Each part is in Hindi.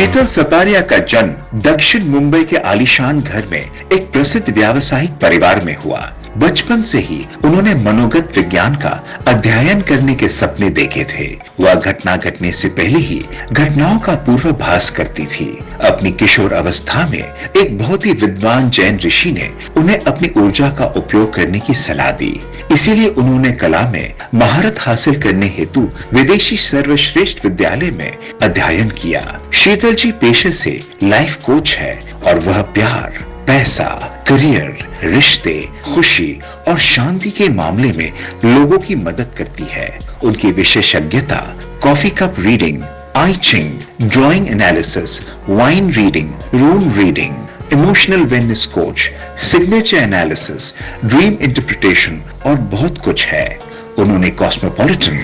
शीतल सपारिया का जन्म दक्षिण मुंबई के आलीशान घर में एक प्रसिद्ध व्यावसायिक परिवार में हुआ। बचपन से ही उन्होंने मनोगत विज्ञान का अध्ययन करने के सपने देखे थे। वह घटना घटने से पहले ही घटनाओं का पूर्वाभास करती थी। अपनी किशोर अवस्था में एक बहुत ही विद्वान जैन ऋषि ने उन्हें अपनी ऊर्जा का उपयोग करने की सलाह दी। इसीलिए उन्होंने कला में महारत हासिल करने हेतु विदेशी सर्वश्रेष्ठ विद्यालय में अध्ययन किया। शीतल जी पेशे से लाइफ कोच है और वह प्यार, पैसा, करियर, रिश्ते, खुशी और शांति के मामले में लोगों की मदद करती है। उनकी विशेषज्ञता coffee cup reading, I Ching, drawing analysis, wine reading, room reading, emotional wellness coach, signature analysis, dream interpretation और बहुत कुछ है। उन्होंने कॉस्मोपॉलिटन,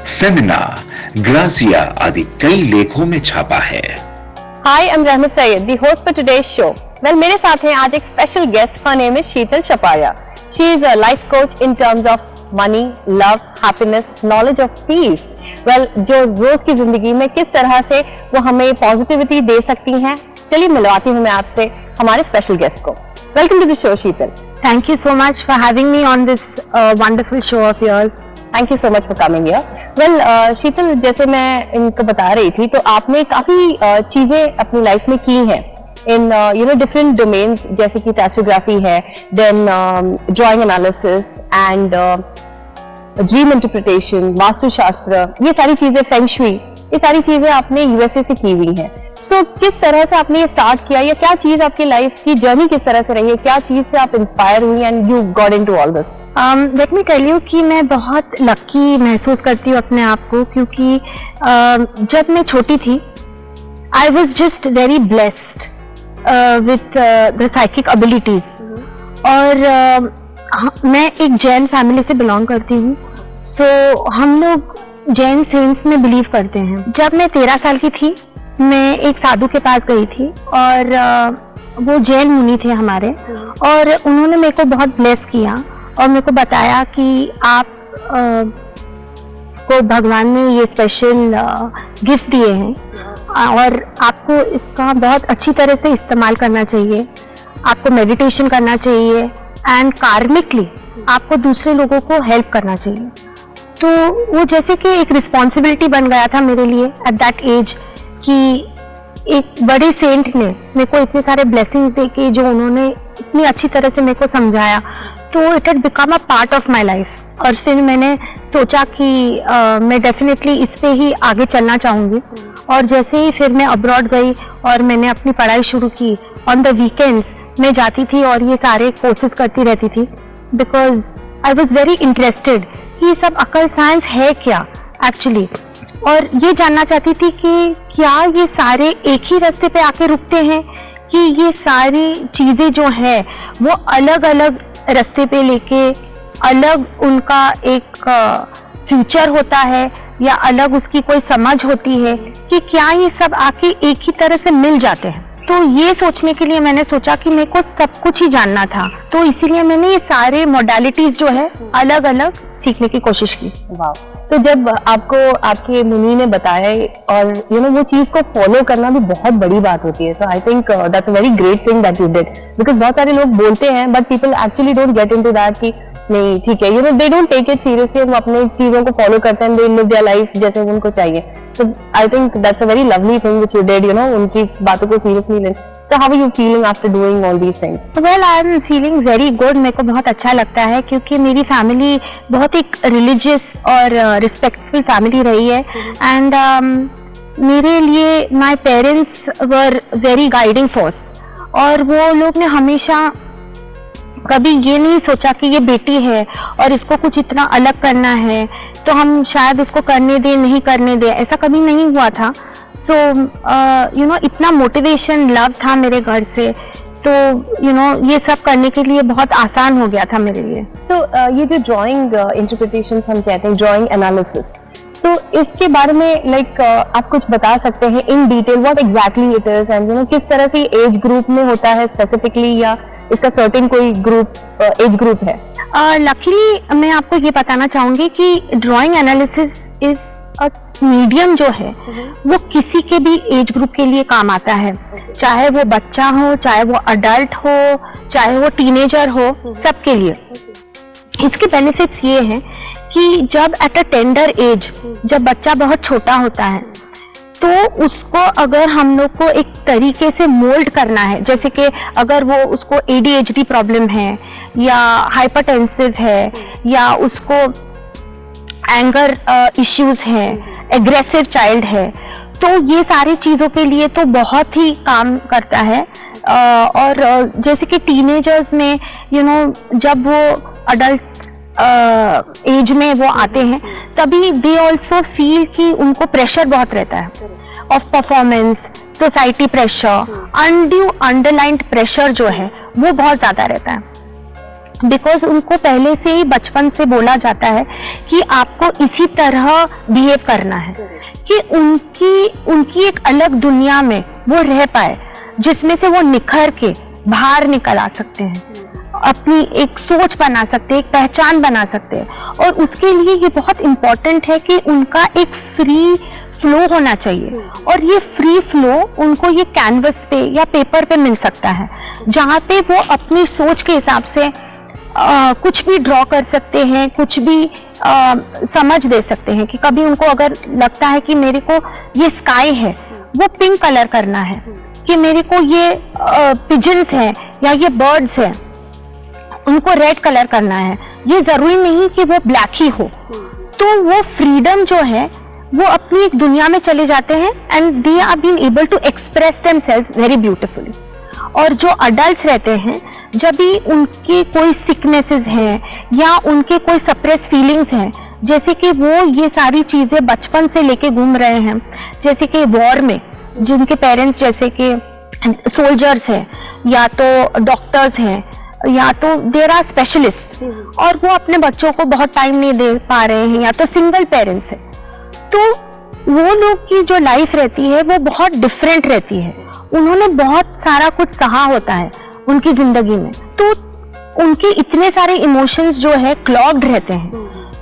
फेमिना, ग्राजिया आदि कई लेखों में छापा है। Hi, I'm Rahmat Syed, the host for today's show. Well, मेरे साथ हैं आज एक special guest. her name is Sheetal Sapariya. She is a life coach in terms of money, love, happiness, knowledge of peace. Well, जो रोज की जिंदगी में किस तरह से वो हमें पॉजिटिविटी दे सकती हैं, चलिए मिलवाती हूँ मैं आपसे हमारे स्पेशल गेस्ट को। Welcome to the show Sheetal. Thank you so much for having me on this wonderful show of yours. Thank you so much for coming here. Well Sheetal, जैसे मैं इनको बता रही थी तो आपने काफी चीजें अपनी लाइफ में की हैं इन डिफरेंट डोमेन्स, जैसे कि टैचोग्राफी है, then drawing analysis and dream interpretation, vastushastra, ये सारी चीजें, फेंग शुई, ये सारी चीजें आपने यूएसए से की हुई हैं। सो किस तरह से आपने ये स्टार्ट किया, या क्या चीज आपकी लाइफ की जर्नी किस तरह से रही है, क्या चीज से आप इंस्पायर हुई and you got into all this? Let me tell you कि मैं बहुत लकी महसूस करती हूँ अपने आप को, क्योंकि जब मैं छोटी थी I was just very blessed with the psychic abilities. और मैं एक जैन फैमिली से बिलोंग करती हूँ, सो हम लोग जैन सेंट्स में बिलीव करते हैं। जब मैं 13 साल की थी मैं एक साधु के पास गई थी और वो जैन मुनि थे हमारे, और उन्होंने मेरे को बहुत ब्लेस किया और मेरे को बताया कि आप को भगवान ने ये स्पेशल गिफ्ट्स दिए हैं और आपको इसका बहुत अच्छी तरह से इस्तेमाल करना चाहिए। आपको मेडिटेशन करना चाहिए एंड कार्मिकली आपको दूसरे लोगों को हेल्प करना चाहिए। तो वो जैसे कि एक रिस्पॉन्सिबिलिटी बन गया था मेरे लिए एट दैट एज कि एक बड़े सेंट ने मेरे को इतने सारे ब्लेसिंग्स दे के, जो उन्होंने इतनी अच्छी तरह से मेरे को समझाया, तो it had become a part of my life. और फिर मैंने सोचा कि मैं डेफिनेटली इस पे ही आगे चलना चाहूँगी। और जैसे ही फिर मैं अब्रॉड गई और मैंने अपनी पढ़ाई शुरू की, ऑन द वीकेंड्स मैं जाती थी और ये सारे कोर्सेज करती रहती थी, because I was very interested ये सब अकल साइंस है क्या एक्चुअली, और ये जानना चाहती थी कि क्या ये सारे एक ही रास्ते पे आके रुकते हैं, कि ये सारी चीज़ें जो है वो अलग अलग रास्ते पे लेके अलग उनका एक फ्यूचर होता है, या अलग उसकी कोई समझ होती है, कि क्या ये सब आके एक ही तरह से मिल जाते हैं। तो ये सोचने के लिए मैंने सोचा कि मेरे को सब कुछ ही जानना था, तो इसीलिए मैंने ये सारे मोडालिटीज जो है अलग अलग सीखने की कोशिश की। वाह। तो जब आपको आपके मुनि ने बताया और वो चीज को फॉलो करना भी बहुत बड़ी बात होती है, तो I think that's a very great thing that you did, because बहुत सारे लोग बोलते हैं but people actually don't get into that कि नहीं ठीक है, they don't take it seriously, वो अपने चीजों को फॉलो करते हैं, दे लिव देयर लाइफ जैसे उनको चाहिए। तो I think that's a very lovely thing which you did, उनकी बातों को सीरियसली लें। So how are you feeling after doing all these things? Well, I am feeling very good. मेरे को बहुत अच्छा लगता है, क्योंकि मेरी फैमिली बहुत एक रिलीजियस और रिस्पेक्टफुल फैमिली रही है, एंड मेरे लिए my parents were very guiding force, और वो लोग ने हमेशा कभी ये नहीं सोचा कि ये बेटी है और इसको कुछ इतना अलग करना है तो हम शायद उसको करने दे, नहीं करने दे, ऐसा कभी नहीं हुआ था। सो इतना मोटिवेशन लव था मेरे घर से, तो ये सब करने के लिए बहुत आसान हो गया था मेरे लिए। सो ये जो ड्राइंग इंटरप्रिटेशन हम कहते हैं, ड्राइंग एनालिसिस, तो इसके बारे में आप कुछ बता सकते हैं in detail, what exactly it is, and किस तरह से एज ग्रुप में होता है स्पेसिफिकली, या इसका सर्टेन कोई ग्रुप एज ग्रुप है? लकीली मैं आपको ये बताना चाहूंगी कि ड्राइंग एनालिसिस इज मीडियम जो है वो किसी के भी एज ग्रुप के लिए काम आता है, चाहे वो बच्चा हो, चाहे वो अडल्ट हो, चाहे वो टीनेजर हो, सबके लिए। इसके बेनिफिट्स ये हैं कि जब एट अ टेंडर एज, जब बच्चा बहुत छोटा होता है, तो उसको अगर हम लोग को एक तरीके से मोल्ड करना है, जैसे कि अगर वो उसको ADHD प्रॉब्लम है या हाइपरटेंसिव है या उसको एंगर इश्यूज हैं, एग्रेसिव चाइल्ड है, तो ये सारी चीज़ों के लिए तो बहुत ही काम करता है। और जैसे कि टीनेजर्स में जब वो अडल्ट एज में वो आते हैं, तभी दे ऑल्सो फील कि उनको प्रेशर बहुत रहता है of performance, society pressure, undue underlined pressure जो है वो बहुत ज़्यादा रहता है। बिकॉज उनको पहले से ही बचपन से बोला जाता है कि आपको इसी तरह बिहेव करना है कि उनकी एक अलग दुनिया में वो रह पाए, जिसमें से वो निखर के बाहर निकल आ सकते हैं, अपनी एक सोच बना सकते हैं, एक पहचान बना सकते हैं। और उसके लिए ये बहुत इम्पोर्टेंट है कि उनका एक फ्री फ्लो होना चाहिए, और ये फ्री फ्लो उनको ये कैनवस पे या पेपर पे मिल सकता है, जहाँ पे वो अपनी सोच के हिसाब से कुछ भी ड्रॉ कर सकते हैं, कुछ भी समझ दे सकते हैं। कि कभी उनको अगर लगता है कि मेरे को ये स्काई है वो पिंक कलर करना है, कि मेरे को ये पिजन्स हैं या ये बर्ड्स हैं उनको रेड कलर करना है, ये जरूरी नहीं कि वो ब्लैक ही हो। तो वो फ्रीडम जो है वो अपनी एक दुनिया में चले जाते हैं and they are being able to express themselves very beautifully. और जो अडल्ट्स रहते हैं, जब भी उनके कोई सिकनेसेस हैं या उनके कोई सप्रेस फीलिंग्स हैं, जैसे कि वो ये सारी चीज़ें बचपन से लेके घूम रहे हैं, जैसे कि वॉर में जिनके पेरेंट्स जैसे कि सोल्जर्स हैं या तो डॉक्टर्स हैं या तो देयर आर स्पेशलिस्ट, और वो अपने बच्चों को बहुत टाइम नहीं दे पा रहे हैं, या तो सिंगल पेरेंट्स है, तो वो लोग की जो लाइफ रहती है वो बहुत डिफरेंट रहती है। उन्होंने बहुत सारा कुछ सहा होता है उनकी जिंदगी में, तो उनके इतने सारे इमोशंस जो है क्लॉग्ड रहते हैं,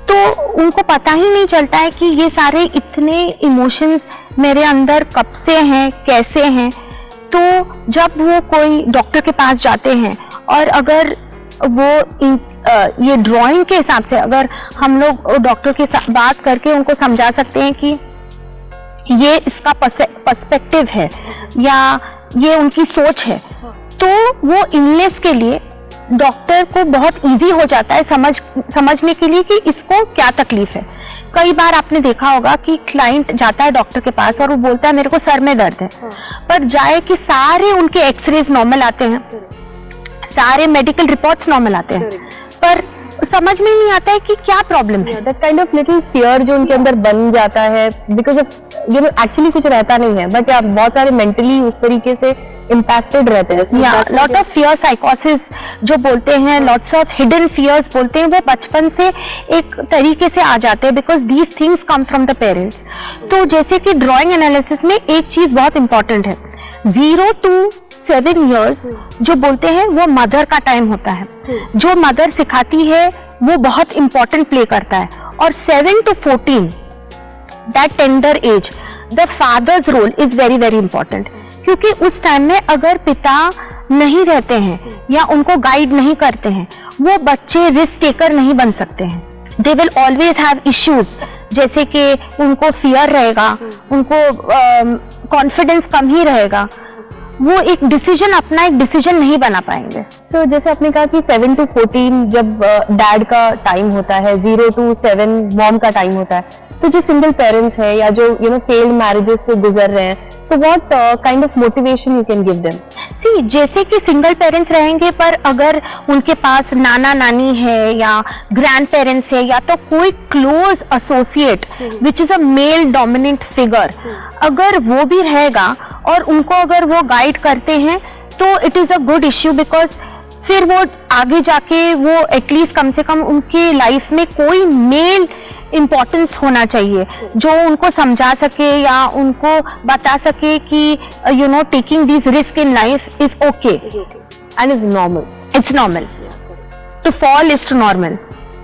तो उनको पता ही नहीं चलता है कि ये सारे इतने इमोशंस मेरे अंदर कब से हैं, कैसे हैं। तो जब वो कोई डॉक्टर के पास जाते हैं, और अगर वो ये ड्राइंग के हिसाब से अगर हम लोग डॉक्टर के साथ बात करके उनको समझा सकते हैं कि ये इसका पर्सपेक्टिव है या ये उनकी सोच है, तो वो इलनेस के लिए डॉक्टर को बहुत इजी हो जाता है समझने के लिए कि इसको क्या तकलीफ है। कई बार आपने देखा होगा कि क्लाइंट जाता है डॉक्टर के पास और वो बोलता है मेरे को सर में दर्द है, पर जाए कि सारे उनके एक्सरेज नॉर्मल आते हैं, सारे मेडिकल रिपोर्ट्स नॉर्मल आते हैं, पर समझ में नहीं आता है कि क्या प्रॉब्लम है। That kind of little fear जो उनके अंदर बन जाता है, बिकॉज ऑफ एक्चुअली कुछ रहता नहीं है, बट बहुत सारे मेंटली उस तरीके से इम्पैक्टेड रहते हैं। लॉट ऑफ फियर साइकोसिस जो बोलते हैं, लॉट्स ऑफ हिडन फियर्स बोलते हैं, वो बचपन से एक तरीके से आ जाते हैं, because these things come from the parents. तो जैसे कि ड्राइंग एनालिसिस में एक चीज बहुत इंपॉर्टेंट है, 0 to 7 years जो बोलते हैं वो मदर का टाइम होता है। जो मदर सिखाती है वो बहुत इंपॉर्टेंट प्ले करता है, और 7 to 14 that tender age the father's role is very very important, क्योंकि उस टाइम में अगर पिता नहीं रहते हैं या उनको गाइड नहीं करते हैं, वो बच्चे रिस्क टेकर नहीं बन सकते हैं। They will always have issues, जैसे कि उनको फियर रहेगा, उनको कॉन्फिडेंस कम ही रहेगा, वो एक डिसीजन नहीं बना पाएंगे। सो जैसे आपने कहा कि 7 to 14 जब डैड का टाइम होता है, 0 to 7 मॉम का टाइम होता है, तो जो सिंगल पेरेंट्स है या जो फेल्ड मैरिजेस से गुजर रहे हैं, so what kind of motivation you can give them? See, जैसे कि सिंगल पेरेंट्स रहेंगे, पर अगर उनके पास नाना नानी है या ग्रैंड पेरेंट्स है या तो कोई close associate which is a male dominant figure, अगर वो भी रहेगा और उनको अगर वो गाइड करते हैं, तो it is a good issue, because फिर वो आगे जाके वो एटलीस्ट कम से कम उनके लाइफ में कोई मेल इम्पोर्टेंस होना चाहिए जो उनको समझा सके या उनको बता सके कि taking this risk in life is okay and is normal, it's normal, to fall is to normal.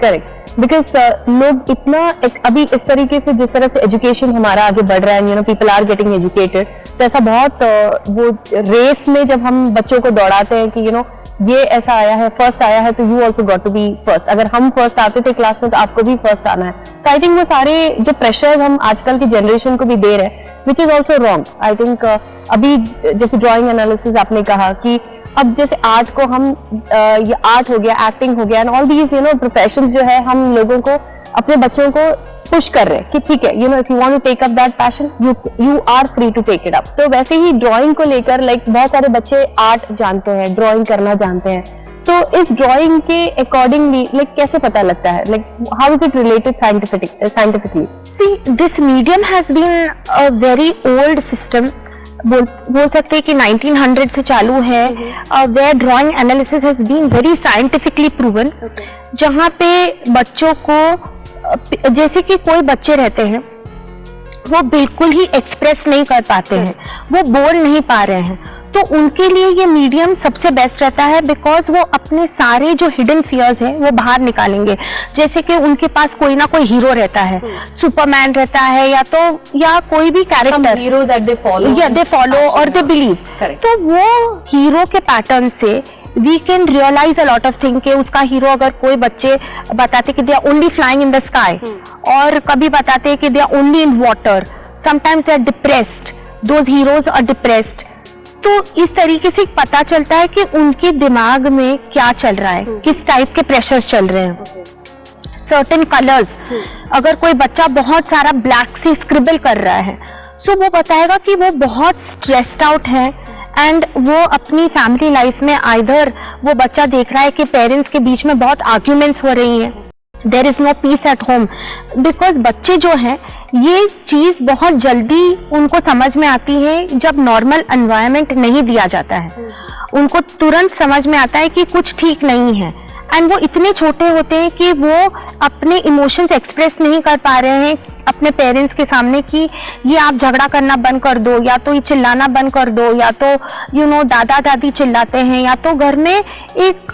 Correct. Because लोग इतना अभी इस तरीके से जिस तरह से एजुकेशन हमारा आगे बढ़ रहा है, you know people are getting educated, तो ऐसा बहुत वो रेस में जब हम बच्चों को दौड़ाते हैं कि यू नो ये ऐसा आया है, फर्स्ट आया है तो you also got to be first, अगर हम फर्स्ट आते थे क्लास में तो आपको भी फर्स्ट आना है। तो आई थिंक वो सारे जो प्रेशर हम आजकल की जनरेशन को भी दे रहे हैं, which is also wrong. I think अभी जैसे ड्राइंग एनालिसिस आपने कहा कि अब जैसे आर्ट को हम ये आर्ट हो गया, एक्टिंग हो गया and all these you know professions जो है हम लोगों को अपने बच्चों को पुश कर रहे हैं कि ठीक है, you know if you want to take up that passion you are free to take it up. तो वैसे ही ड्राइंग को लेकर लाइक बहुत सारे बच्चे आर्ट जानते हैं, ड्राइंग करना जानते हैं, तो इस ड्राइंग के अकॉर्डिंगली लाइक कैसे पता लगता है, like how is it related scientifically? See this medium has been a very old system, बोल सकते हैं कि 1900 से चालू है, where drawing analysis has been very scientifically proven, जहाँ पे बच्चों को जैसे कि कोई बच्चे रहते हैं वो बिल्कुल ही एक्सप्रेस नहीं कर पाते हैं, वो बोल नहीं पा रहे हैं, तो उनके लिए ये मीडियम सबसे बेस्ट रहता है, बिकॉज वो अपने सारे जो हिडन फियर्स हैं वो बाहर निकालेंगे। जैसे कि उनके पास कोई ना कोई हीरो रहता है, सुपरमैन रहता है या कोई भी character hero that they follow और दे बिलीव, तो वो हीरो के पैटर्न से we can realise a lot of thing कि उसका हीरो, अगर कोई बच्चे बताते कि they are only flying in the sky, और कभी बताते कि they are only in water, sometimes they are depressed, those heroes are depressed, तो इस तरीके से पता चलता है कि उनके दिमाग में क्या चल रहा है, किस टाइप के प्रेशर्स चल रहे हैं। सर्टेन कलर्स, अगर कोई बच्चा बहुत सारा ब्लैक से स्क्रिबल कर रहा है, सो वो बताएगा कि वो बहुत स्ट्रेस्ड आउट है, एंड वो अपनी फैमिली लाइफ में आइदर वो बच्चा देख रहा है कि पेरेंट्स के बीच में बहुत आर्ग्यूमेंट्स हो रही हैं, there is no peace at home, because बच्चे जो हैं ये चीज बहुत जल्दी उनको समझ में आती है जब नॉर्मल एनवायरनमेंट नहीं दिया जाता है, उनको तुरंत समझ में आता है कि कुछ ठीक नहीं है, एंड वो इतने छोटे होते हैं कि वो अपने इमोशंस एक्सप्रेस नहीं कर पा रहे हैं अपने पेरेंट्स के सामने कि ये आप झगड़ा करना बंद कर दो, या तो ये चिल्लाना बंद कर दो, या तो यू नो दादा दादी चिल्लाते हैं, या तो घर में एक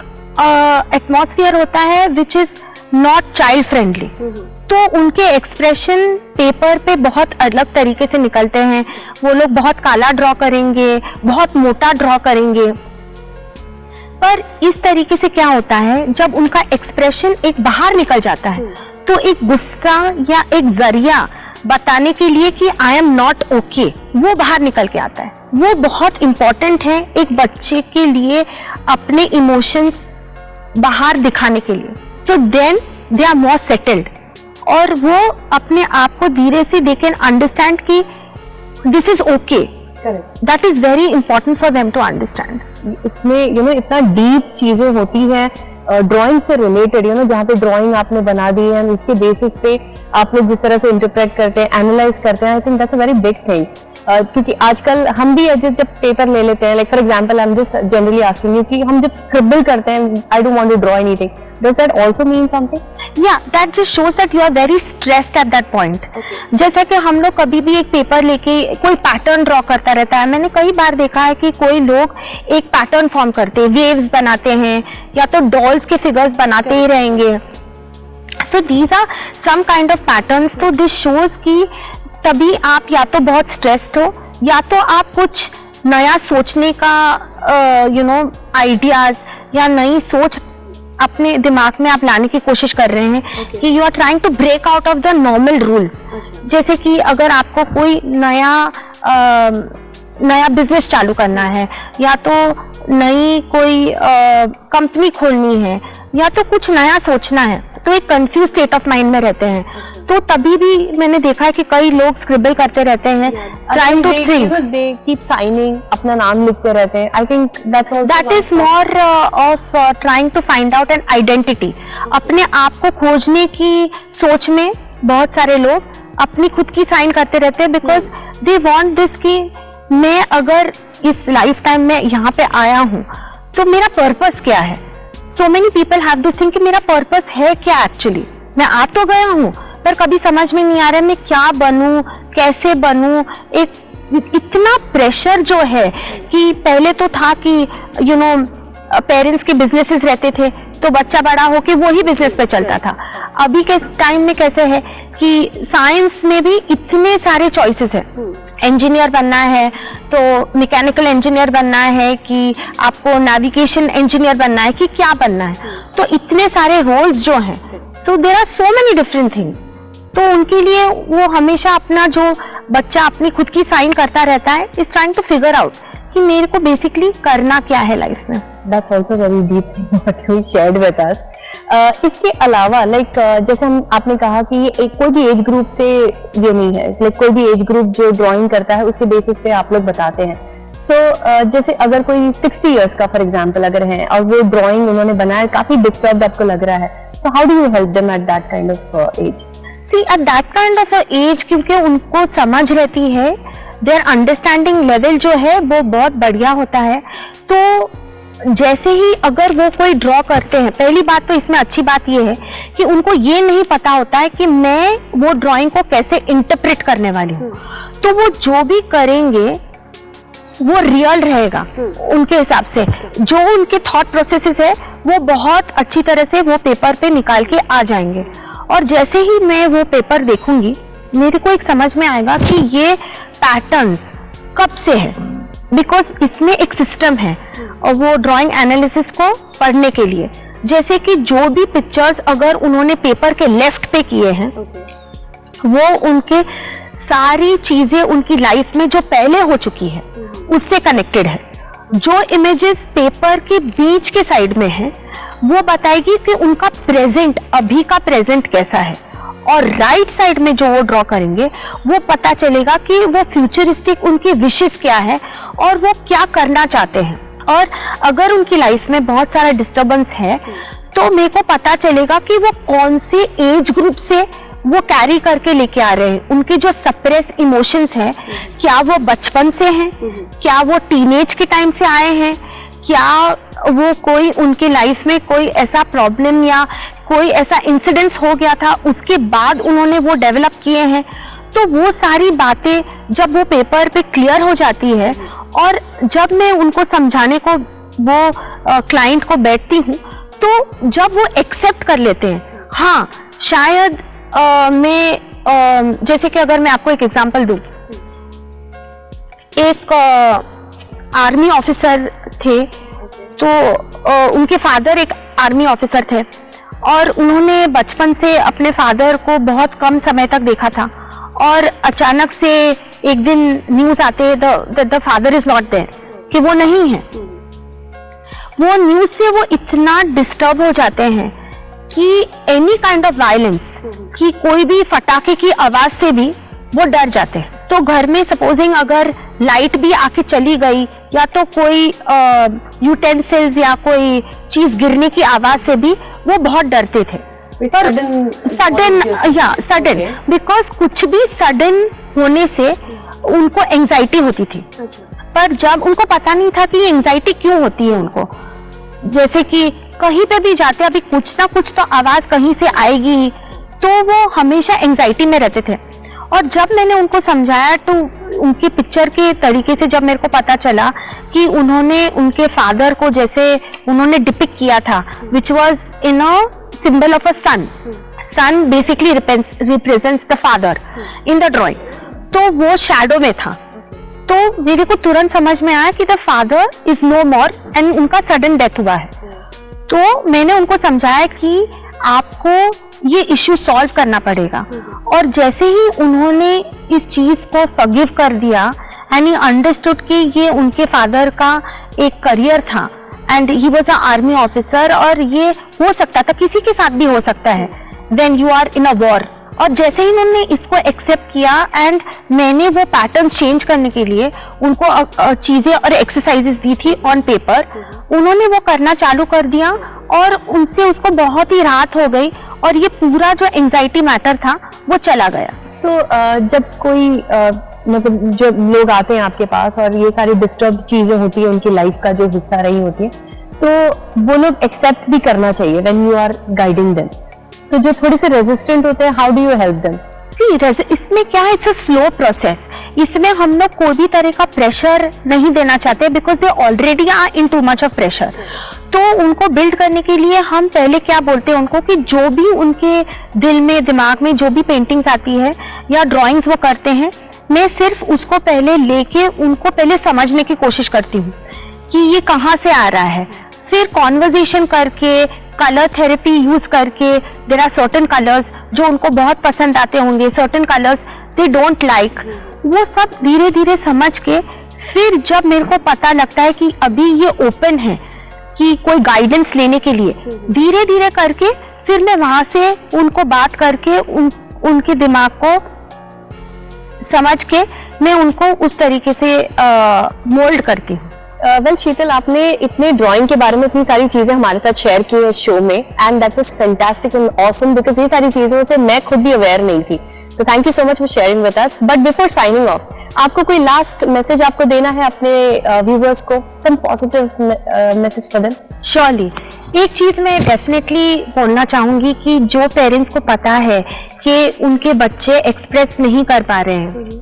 एटमॉस्फेयर होता है which is not child friendly, तो उनके एक्सप्रेशन पेपर पे बहुत अलग तरीके से निकलते हैं। वो लोग बहुत काला ड्रॉ करेंगे, बहुत मोटा ड्रॉ करेंगे, पर इस तरीके से क्या होता है जब उनका एक्सप्रेशन एक बाहर निकल जाता है तो एक गुस्सा या एक जरिया बताने के लिए कि आई एम नॉट ओके वो बाहर निकल के आता है। वो बहुत इंपॉर्टेंट है एक बच्चे के लिए अपने इमोशंस बाहर दिखाने के लिए, so then they are more settled, और वो अपने आप को धीरे से दे कैन अंडरस्टैंड कि this is okay, that is very important for them to understand. इसमें यू नो इतना डीप चीजें होती हैं ड्राइंग से रिलेटेड, यू नो जहाँ पे ड्राइंग आपने बना दी है, उसके बेसिस पे आप लोग जिस तरह से इंटरप्रेट करते हैं, एनालाइज करते हैं, I think that's a very big thing. क्योंकि आजकल हम भी जब पेपर ले लेते हैं, like for example I am just generally asking you कि हम जब स्क्रिबल करते हैं, I don't want to draw anything, does that also mean something? या that just shows that you are very stressed at that point. जैसा कि हम लोग कभी भी एक पेपर लेके कोई पैटर्न ड्रॉ करता रहता है, मैंने कई बार देखा है कि कोई लोग एक पैटर्न फॉर्म करते हैं, वेव्स बनाते हैं या तो डॉल्स के फिगर्स बनाते ही रहेंगे, so these are some kind of patterns. तो दिस शोज कि तभी आप या तो बहुत स्ट्रेस्ड हो या तो आप कुछ नया सोचने का यू नो आइडियाज या नई सोच अपने दिमाग में आप लाने की कोशिश कर रहे हैं कि you are trying to break out of the normal rules. जैसे कि अगर आपको कोई नया बिजनेस चालू करना है या तो नई कोई कंपनी खोलनी है या तो कुछ नया सोचना है, तो एक कंफ्यूज स्टेट ऑफ माइंड में रहते हैं, तो तभी भी मैंने देखा है कि कई लोग स्क्रिबल करते रहते हैं, trying to think, they keep signing, अपना नाम लिखते रहते हैं। I think that is more of trying to find out an identity. अपने आप को खोजने की सोच में बहुत सारे लोग अपनी खुद की साइन करते रहते हैं, बिकॉज दे वांट दिस कि मैं अगर इस लाइफ टाइम में यहाँ पे आया हूँ तो मेरा पर्पस क्या है। So many people have this thing कि मेरा पर्पस है क्या एक्चुअली, मैं आ तो गया हूँ पर कभी समझ में नहीं आ रहा है मैं क्या बनूं, कैसे बनूं। एक इतना प्रेशर जो है कि पहले तो था कि यू नो पेरेंट्स के बिजनेसेस रहते थे तो बच्चा बड़ा होके वो ही बिजनेस पे चलता था। अभी के टाइम में कैसे है कि साइंस में भी इतने सारे चॉइसेस है, इंजीनियर बनना है तो मैकेनिकल इंजीनियर बनना है, कि आपको नेविगेशन इंजीनियर बनना है, कि क्या बनना है, तो इतने सारे रोल्स जो हैं, so there are so many different things. तो उनके लिए वो हमेशा अपना जो बच्चा अपनी खुद की साइन करता रहता है, is trying to figure out कि मेरे को बेसिकली करना क्या है लाइफ में। That's also very deep thing what you shared with us. इसके अलावा जैसे आपने कहा कि ये कोई भी एज ग्रुप से ये नहीं है, कोई भी एज ग्रुप जो ड्राइंग करता है उसके बेसिस पे आप लोग बताते हैं। जैसे अगर कोई 60 इयर्स का फॉर एग्जांपल अगर है और वो ड्राइंग उन्होंने बनाया काफी डिस्टर्ब आपको लग रहा है, तो how do you help them at that kind of age? See at that kind of age, क्योंकि उनको समझ रहती है, देयर अंडरस्टैंडिंग लेवल जो है वो बहुत बढ़िया होता है। तो जैसे ही अगर वो कोई ड्रॉ करते हैं, पहली बात तो इसमें अच्छी बात ये है कि उनको ये नहीं पता होता है कि मैं वो ड्राइंग को कैसे इंटरप्रेट करने वाली हूँ, तो वो जो भी करेंगे वो रियल रहेगा उनके हिसाब से। जो उनके थॉट प्रोसेसेस है वो बहुत अच्छी तरह से वो पेपर पे निकाल के आ जाएंगे, और जैसे ही मैं वो पेपर देखूंगी मेरे को एक समझ में आएगा कि ये पैटर्न्स कब से है, बिकॉज इसमें एक सिस्टम है और वो ड्राइंग एनालिसिस को पढ़ने के लिए। जैसे कि जो भी पिक्चर्स अगर उन्होंने पेपर के लेफ्ट पे किए हैं, वो उनके सारी चीजें उनकी लाइफ में जो पहले हो चुकी है उससे कनेक्टेड है। जो इमेजेस पेपर के बीच के साइड में है वो बताएगी कि उनका प्रेजेंट, अभी का प्रेजेंट कैसा है, और राइट साइड में जो वो ड्रॉ करेंगे वो पता चलेगा कि वो फ्यूचरिस्टिक उनकी विशेस क्या है और वो क्या करना चाहते हैं। और अगर उनकी लाइफ में बहुत सारा डिस्टर्बेंस है तो मेरे को पता चलेगा कि वो कौन से एज ग्रुप से वो कैरी करके लेके आ रहे हैं। उनके जो सप्रेस इमोशंस हैं, क्या वो बचपन से हैं, क्या वो टीनेज के टाइम से आए हैं, क्या वो कोई उनके लाइफ में कोई ऐसा प्रॉब्लम या कोई ऐसा इंसिडेंस हो गया था उसके बाद उन्होंने वो डेवलप किए हैं। तो वो सारी बातें जब वो पेपर पे क्लियर हो जाती है और जब मैं उनको समझाने को वो क्लाइंट को बैठती हूँ, तो जब वो एक्सेप्ट कर लेते हैं, हाँ शायद मैं जैसे कि अगर मैं आपको एक एग्जांपल दूं, एक आर्मी ऑफिसर थे, तो उनके फादर एक आर्मी ऑफिसर थे और उन्होंने बचपन से अपने फादर को बहुत कम समय तक देखा था, और अचानक से एक दिन न्यूज आते the father is not there, कि वो नहीं है। वो न्यूज से वो इतना डिस्टर्ब हो जाते हैं कि एनी काइंड ऑफ वायलेंस, कि कोई भी फटाके की आवाज से भी वो डर जाते हैं। तो घर में सपोजिंग अगर लाइट भी आके चली गई या तो कोई यूटेंसिल्स या कोई चीज गिरने की आवाज से भी वो बहुत डरते थे। सडन बिकॉज कुछ भी सडन होने से उनको एंजाइटी होती थी। पर जब उनको पता नहीं था कि एंजाइटी क्यों होती है उनको, जैसे कि कहीं पे भी जाते अभी कुछ ना कुछ तो आवाज कहीं से आएगी, तो वो हमेशा एंजाइटी में रहते थे। और जब मैंने उनको समझाया तो उनकी पिक्चर के तरीके से जब मेरे को पता चला कि उन्होंने उनके फादर को जैसे उन्होंने डिपिक्ट किया था, which was in a symbol of a sun, sun basically represents the father in the drawing, तो वो शैडो में था। तो मेरे को तुरंत समझ में आया कि the father is no more and उनका सडन डेथ हुआ है। तो मैंने उनको समझाया कि आपको ये इश्यू सॉल्व करना पड़ेगा, और जैसे ही उन्होंने इस चीज को फॉरगिव कर दिया एंड ही अंडरस्टूड कि ये उनके फादर का एक करियर था and he was a army officer, और ये हो सकता था किसी के साथ भी हो सकता है, then you are in a war. और जैसे ही उन्होंने इसको एक्सेप्ट किया एंड मैंने वो पैटर्न चेंज करने के लिए उनको चीजें और एक्सरसाइजेस दी थी ऑन पेपर, उन्होंने वो करना चालू कर दिया और उनसे उसको बहुत ही राहत हो गई और ये पूरा जो एंजाइटी मैटर था वो चला गया। तो जब कोई मतलब जब लोग आते हैं आपके पास और ये सारी डिस्टर्ब चीजें होती है उनकी लाइफ का जो हिस्सा रही होती है, तो वो लोग एक्सेप्ट भी करना चाहिए when you are guiding them. तो जो थोड़े से रेजिस्टेंट होते हैं, how do you help them? See इसमें क्या है, इट्स अ स्लो प्रोसेस। इसमें हम लोग कोई भी तरह का प्रेशर नहीं देना चाहते because they already are in too much of pressure. तो उनको बिल्ड करने के लिए हम पहले क्या बोलते हैं उनको कि जो भी उनके दिल में दिमाग में जो भी पेंटिंग्स आती है या ड्राइंग्स वो करते हैं, मैं सिर्फ उसको पहले लेके उनको पहले समझने की कोशिश करती हूँ कि ये कहाँ से आ रहा है। फिर कॉन्वर्जेशन करके, कलर थेरेपी यूज करके, देयर आर सर्टेन कलर्स जो उनको बहुत पसंद आते होंगे, certain colours they don't like, वो सब धीरे धीरे समझ के फिर जब मेरे को पता लगता है कि अभी ये ओपन है कि कोई गाइडेंस लेने के लिए, धीरे धीरे करके फिर मैं वहां से उनको बात करके उनके दिमाग को समझ के मैं उनको उस तरीके से मोल्ड करती हूँ। वेल शीतल, आपने इतने ड्राइंग के बारे में इतनी सारी चीजें हमारे साथ शेयर की है शो में, and that was fantastic and awesome, because ये सारी चीजों से मैं खुद भी अवेयर नहीं थी। So thank you so much for sharing with us. But before signing off, आपको कोई लास्ट मैसेज आपको देना है अपने व्यूअर्स को, some positive message for them? Surely, एक चीज मैं डेफिनेटली बोलना चाहूंगी कि जो पेरेंट्स को पता है कि उनके बच्चे एक्सप्रेस नहीं कर पा रहे हैं,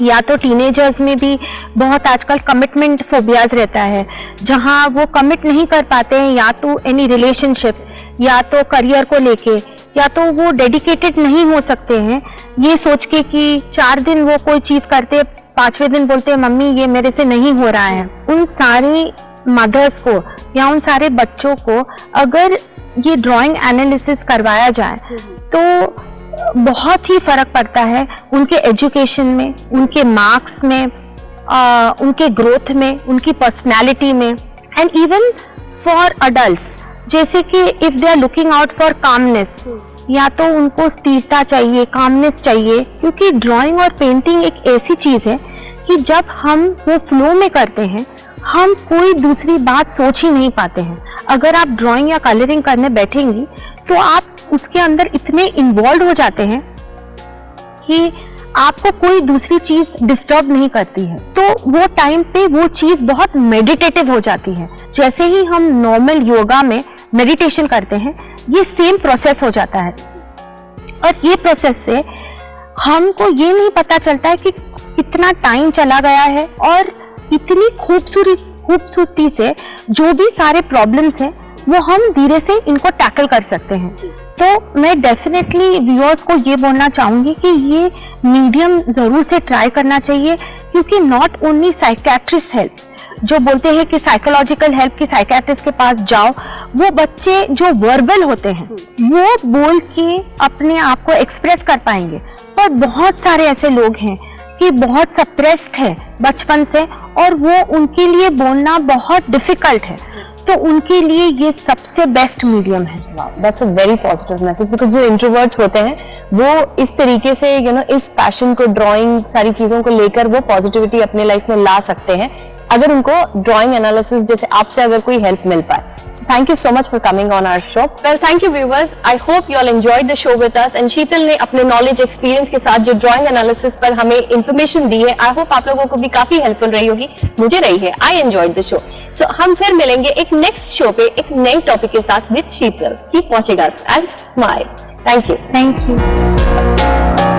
या तो टीनेजर्स में भी बहुत आजकल कमिटमेंट फोबियाज रहता है, जहां वो कमिट नहीं कर पाते हैं या तो एनी रिलेशनशिप या तो करियर को लेके, या तो वो डेडिकेटेड नहीं हो सकते हैं ये सोच के कि 4 दिन वो कोई चीज करते, 5वें दिन बोलते हैं मम्मी ये मेरे से नहीं हो रहा है। उन सारी मदर्स को या उन सारे बच्चों को अगर ये ड्राइंग एनालिसिस करवाया जाए तो बहुत ही फर्क पड़ता है उनके एजुकेशन में, उनके मार्क्स में, उनके ग्रोथ में, उनकी पर्सनालिटी में, एंड इवन फॉर अडल्ट्स, जैसे कि if they are looking out for calmness, या तो उनको स्थिरता चाहिए, कामनेस चाहिए, क्योंकि ड्राइंग और पेंटिंग एक ऐसी चीज है कि जब हम वो फ्लो में करते हैं हम कोई दूसरी बात सोच ही नहीं पाते हैं। अगर आप ड्राइंग या कलरिंग करने बैठेंगी तो आप उसके अंदर इतने इन्वॉल्व हो जाते हैं कि आपको कोई दूसरी चीज डिस्टर्ब नहीं करती है, तो वो टाइम पे वो चीज बहुत मेडिटेटिव हो जाती है। जैसे ही हम नॉर्मल योगा में मेडिटेशन करते हैं, ये सेम प्रोसेस हो जाता है, और ये प्रोसेस से हमको ये नहीं पता चलता है कि कितना टाइम चला गया है, और इतनी खूबसूरती से जो भी सारे प्रॉब्लम्स हैं वो हम धीरे से इनको टैकल कर सकते हैं। तो मैं डेफिनेटली व्यूअर्स को ये बोलना चाहूंगी कि ये मीडियम जरूर से ट्राई करना चाहिए, क्योंकि नॉट ओनली साइकियाट्रिस्ट हेल्प, जो बोलते हैं कि साइकोलॉजिकल हेल्प की साइकियाट्रिस्ट के पास जाओ, वो बच्चे जो वर्बल होते हैं वो बोल के अपने आप को एक्सप्रेस कर पाएंगे, पर बहुत सारे ऐसे लोग हैं कि बहुत सप्रेस्ड है बचपन से और वो उनके लिए बोलना बहुत डिफिकल्ट है, तो उनके लिए ये सबसे बेस्ट मीडियम है। That's a very positive message, because जो इंट्रोवर्ट्स होते हैं वो इस तरीके से इस पैशन को, ड्राइंग सारी चीजों को लेकर वो पॉजिटिविटी अपने लाइफ में ला सकते हैं अगर उनको ड्राइंग एनालिसिस जैसे आपसे अगर कोई हेल्प मिल पाए। So thank you so much for coming on our show. Well, thank you viewers. I hope you all enjoyed the show with us. And शीतल ने अपने नॉलेज एक्सपीरियंस के साथ जो ड्राइंग एनालिसिस पर हमें इन्फॉर्मेशन दी है, आई होप आप लोगों को भी काफी हेल्पफुल रही होगी। मुझे रही है। I enjoyed the show. So हम फिर मिलेंगे एक नेक्स्ट शो पे एक नई टॉपिक के साथ with Sheetal. Keep watching us and smile. Thank you. Thank you.